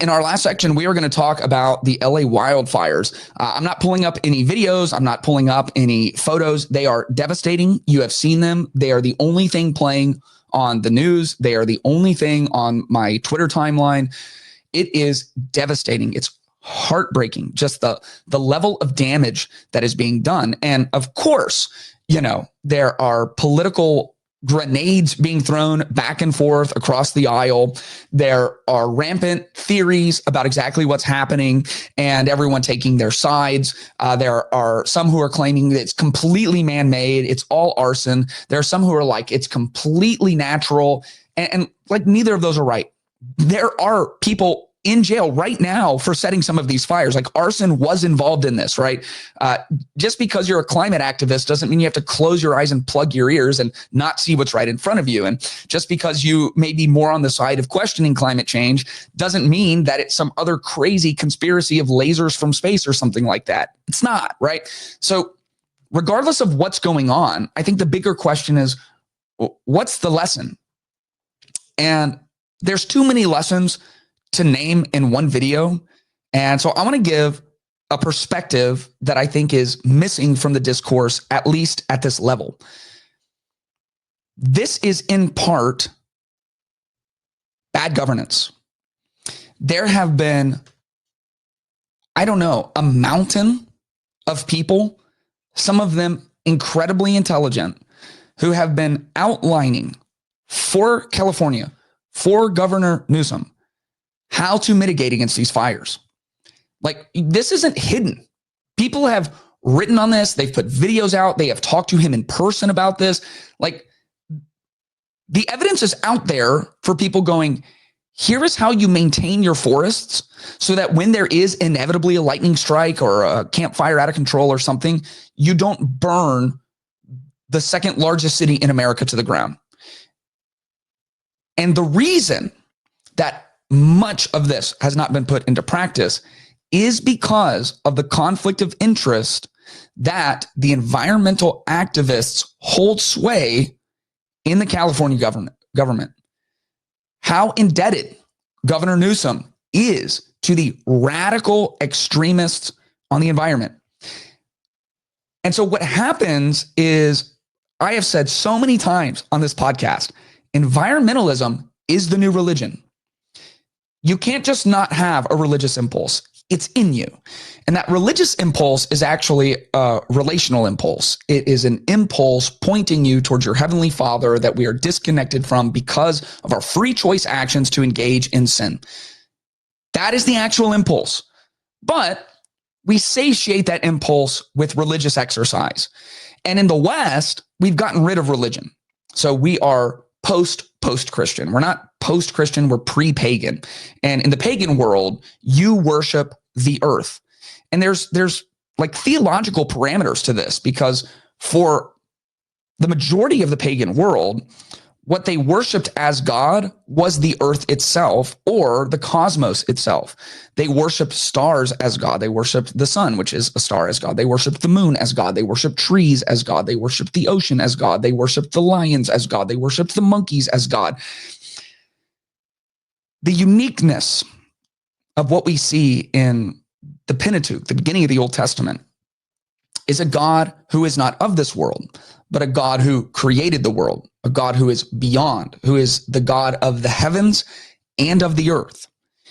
In our last section, we are going to talk about the LA wildfires. I'm not pulling up any videos. I'm not pulling up any photos. They are devastating. You have seen them. They are the only thing playing on the news. They are the only thing on my Twitter timeline. It is devastating. It's heartbreaking, just the level of damage that is being done. And of course, there are political grenades being thrown back and forth across the aisle. There are rampant theories about exactly what's happening and everyone taking their sides. There are some who are claiming that it's completely man-made. It's all arson. There are some who are like, it's completely natural. And like, neither of those are right. There are people in jail right now for setting some of these fires. Like, arson was involved in this, right? Just because you're a climate activist doesn't mean you have to close your eyes and plug your ears and not see what's right in front of you. And just because you may be more on the side of questioning climate change doesn't mean that it's some other crazy conspiracy of lasers from space or something like that. It's not, right? So regardless of what's going on, I think the bigger question is, what's the lesson? And there's too many lessons to name in one video. And so I want to give a perspective that I think is missing from the discourse, at least at this level. This is in part bad governance. There have been, a mountain of people, some of them incredibly intelligent, who have been outlining for California, for Governor Newsom, how to mitigate against these fires. Like, this isn't hidden. People have written on this. They've put videos out. They have talked to him in person about this. Like, the evidence is out there for people going, here is how you maintain your forests so that when there is inevitably a lightning strike or a campfire out of control or something, you don't burn the second largest city in America to the ground. And the reason that much of this has not been put into practice is because of the conflict of interest that the environmental activists hold sway in the California government. How indebted Governor Newsom is to the radical extremists on the environment. And so what happens is, I have said so many times on this podcast, environmentalism is the new religion. You can't just not have a religious impulse. It's in you. And that religious impulse is actually a relational impulse. It is an impulse pointing you towards your heavenly Father that we are disconnected from because of our free choice actions to engage in sin. That is the actual impulse. But we satiate that impulse with religious exercise. And in the West, we've gotten rid of religion. So we are post-Christian. We're not post-Christian, we're pre-pagan. And in the pagan world, you worship the earth. And there's like theological parameters to this, because for the majority of the pagan world, what they worshiped as God was the earth itself or the cosmos itself. They worshiped stars as God. They worshiped the sun, which is a star, as God. They worshiped the moon as God. They worshiped trees as God. They worshiped the ocean as God. They worshiped the lions as God. They worshiped the monkeys as God. The uniqueness of what we see in the Pentateuch, the beginning of the Old Testament, is a God who is not of this world, but a God who created the world, a God who is beyond, who is the God of the heavens and of the earth.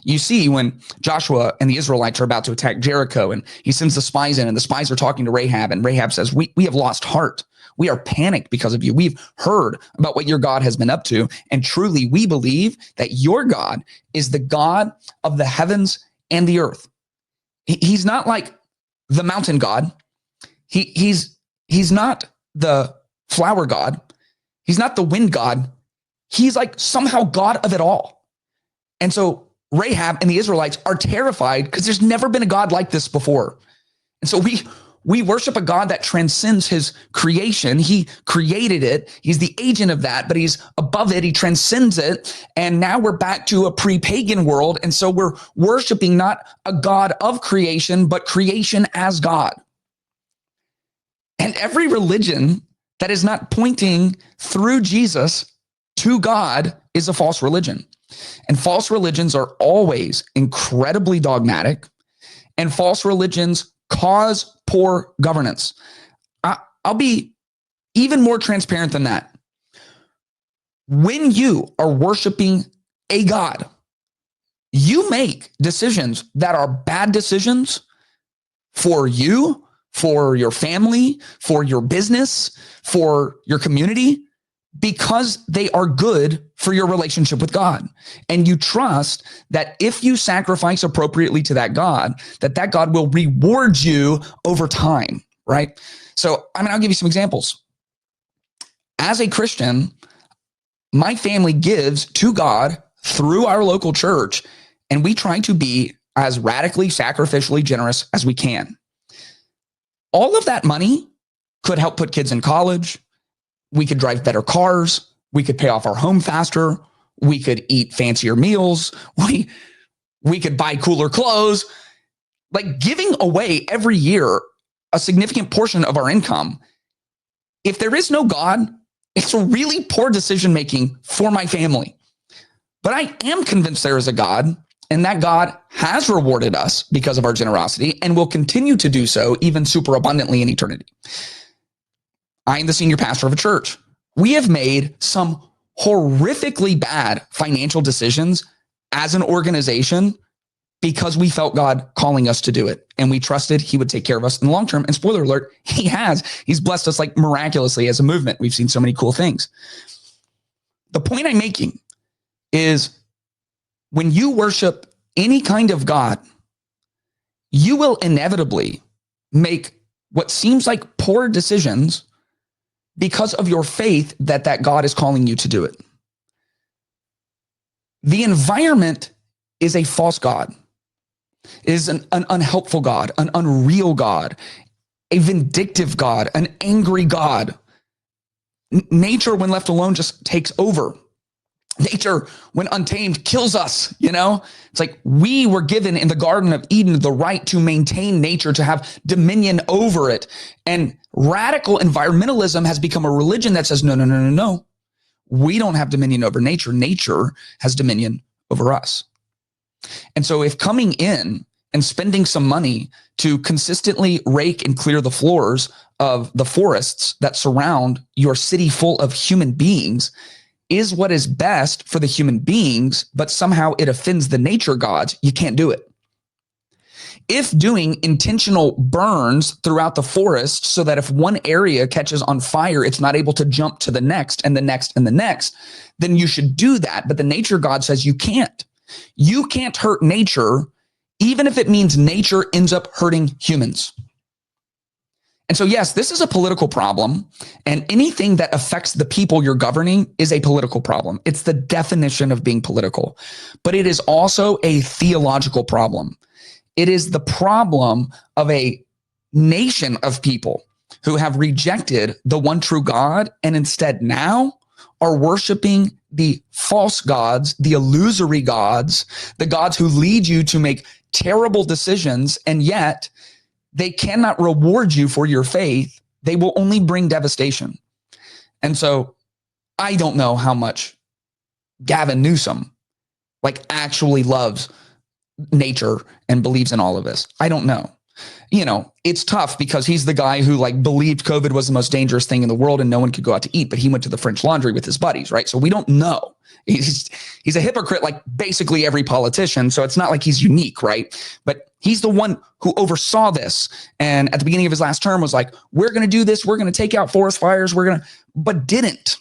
You see, when Joshua and the Israelites are about to attack Jericho, and he sends the spies in, and the spies are talking to Rahab, and Rahab says, we have lost heart. We are panicked because of you. We've heard about what your God has been up to, and truly we believe that your God is the God of the heavens and the earth. He's not like the mountain God. He's not the flower God. He's not the wind God. He's like somehow God of it all. And so Rahab and the Israelites are terrified because there's never been a God like this before. And so we worship a God that transcends his creation. He created it. He's the agent of that, but he's above it. He transcends it. And now we're back to a pre-pagan world. And so we're worshiping not a God of creation, but creation as God. And every religion that is not pointing through Jesus to God is a false religion. And false religions are always incredibly dogmatic, and false religions cause poor governance. I'll be even more transparent than that. When you are worshiping a God, you make decisions that are bad decisions for you, for your family, for your business, for your community, because they are good for your relationship with God. And you trust that if you sacrifice appropriately to that God will reward you over time, right? So, I'll give you some examples. As a Christian, my family gives to God through our local church, and we try to be as radically sacrificially generous as we can. All of that money could help put kids in college. We could drive better cars. We could pay off our home faster. We could eat fancier meals. We could buy cooler clothes. Like, giving away every year a significant portion of our income. If there is no God, it's a really poor decision making for my family. But I am convinced there is a God, and that God has rewarded us because of our generosity and will continue to do so even super abundantly in eternity. I am the senior pastor of a church. We have made some horrifically bad financial decisions as an organization because we felt God calling us to do it. And we trusted he would take care of us in the long term. And spoiler alert, he has. He's blessed us like miraculously as a movement. We've seen so many cool things. The point I'm making is when you worship any kind of God, you will inevitably make what seems like poor decisions because of your faith that God is calling you to do it. The environment is a false God. It is an unhelpful God, an unreal God, a vindictive God, an angry God. Nature, when left alone, just takes over. Nature, when untamed, kills us, It's like we were given in the Garden of Eden the right to maintain nature, to have dominion over it. And radical environmentalism has become a religion that says, no. We don't have dominion over nature. Nature has dominion over us. And so if coming in and spending some money to consistently rake and clear the floors of the forests that surround your city full of human beings is what is best for the human beings, but somehow it offends the nature gods, you can't do it. If doing intentional burns throughout the forest so that if one area catches on fire, it's not able to jump to the next and the next and the next, then you should do that. But the nature God says you can't. You can't hurt nature, even if it means nature ends up hurting humans. And so, yes, this is a political problem, and anything that affects the people you're governing is a political problem. It's the definition of being political, but it is also a theological problem. It is the problem of a nation of people who have rejected the one true God and instead now are worshiping the false gods, the illusory gods, the gods who lead you to make terrible decisions, and yet they cannot reward you for your faith. They will only bring devastation. And so I don't know how much Gavin Newsom actually loves nature and believes in all of this. I don't know. It's tough because he's the guy who believed COVID was the most dangerous thing in the world and no one could go out to eat, but he went to the French Laundry with his buddies, right? So we don't know. He's a hypocrite like basically every politician. So it's not like he's unique, right? But he's the one who oversaw this. And at the beginning of his last term was like, we're going to do this. We're going to take out forest fires. But didn't.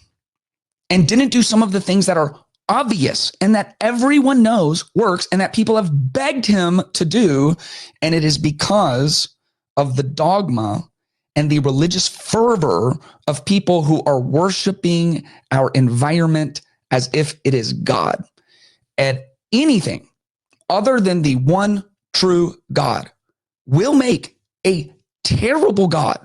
And didn't do some of the things that are obvious and that everyone knows works and that people have begged him to do. And it is because of the dogma and the religious fervor of people who are worshiping our environment as if it is God. And anything other than the one true God will make a terrible God,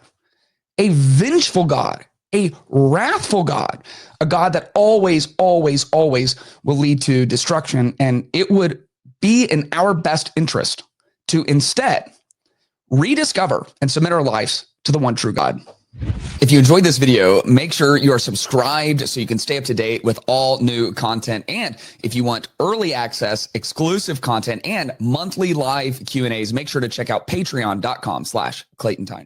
a vengeful God, a wrathful God, a God that always, always, always will lead to destruction. And it would be in our best interest to instead rediscover and submit our lives to the one true God. If you enjoyed this video, make sure you are subscribed so you can stay up to date with all new content. And if you want early access, exclusive content, and monthly live Q&As, make sure to check out patreon.com/Clayton Tyner.